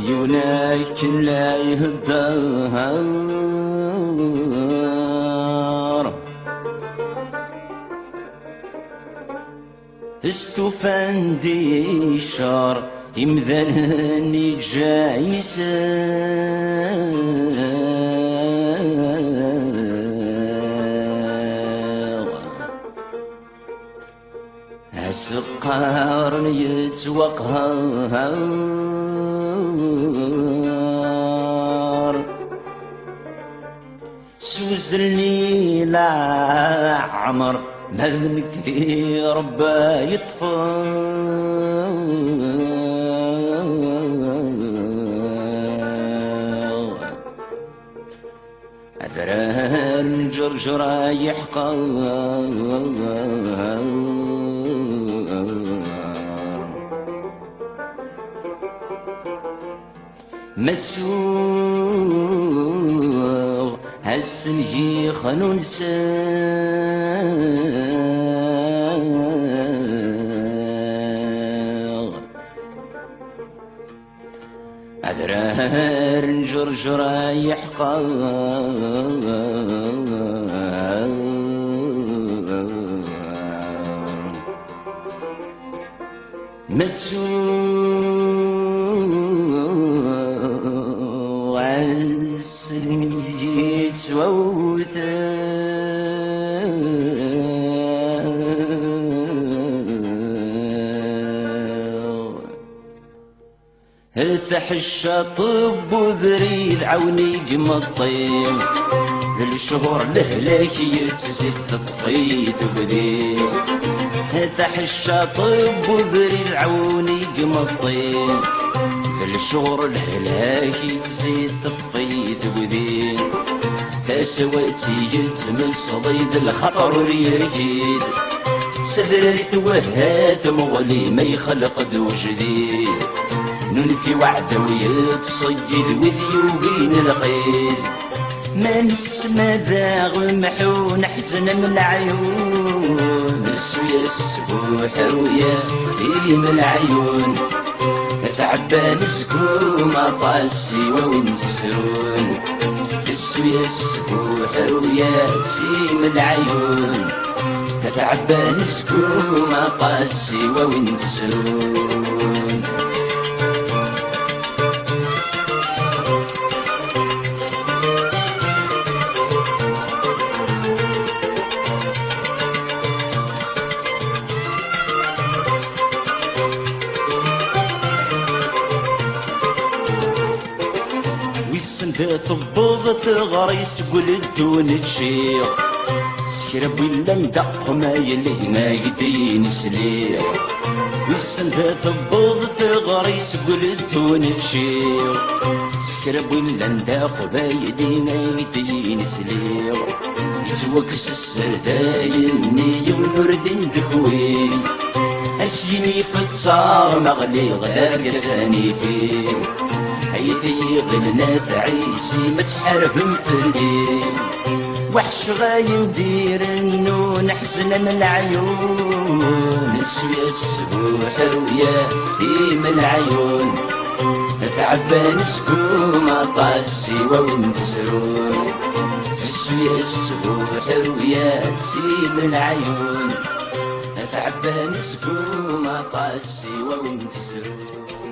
يوناك لا يهدار استوفان دي شار يمذني سقار يتوقهر سوزلني لا عمر مذن كثير ربا يطفر أذران جرجرا يحقر متسوغ هالسنجي خنون ساغ أذرار جرجرا يحقر متسوغ عالسنجي توثر التح الشطب وبريد عوني قمطين الشهور لهلاك يتزيد تطفيت وبدين التح الشطب وبريد عوني قمطين الشهور لهلاك يتزيد تطفيت وبدين تسويتي من صديد الخطر يركيد سدري توهات مغلي ما يخلق ذو جديد ننفي وعده ويتصيد وذيوبين القيد ما نسمى ذاغ محون حزن من العيون نسوي السبوح ويسليم العيون تعبان سكوم طاسي وينسرون نسوي السبوح ويسليم العيون تعبان سكوم طاسي وينسرون تفضض الغريس قلدون تشير سكرب ولا ندق ما يلي ما يدين سليح والسند تفضض الغريس قلدون تشير سكرب ولا ندق ما يلي ما يدين سليح يتوكس السردايني ونردين دخوين أسجني فتصار مغلي غدا كساني فيه حيثي غلنات عيسي ما تحارب مفلي وحش غايم دير النون حزن من العيون نسوي السبوح وياسيم العيون تعبان سكوم طاسي وينسرون نسوي السبوح وياسيم العيون تعبان سكوم طاسي وينسرون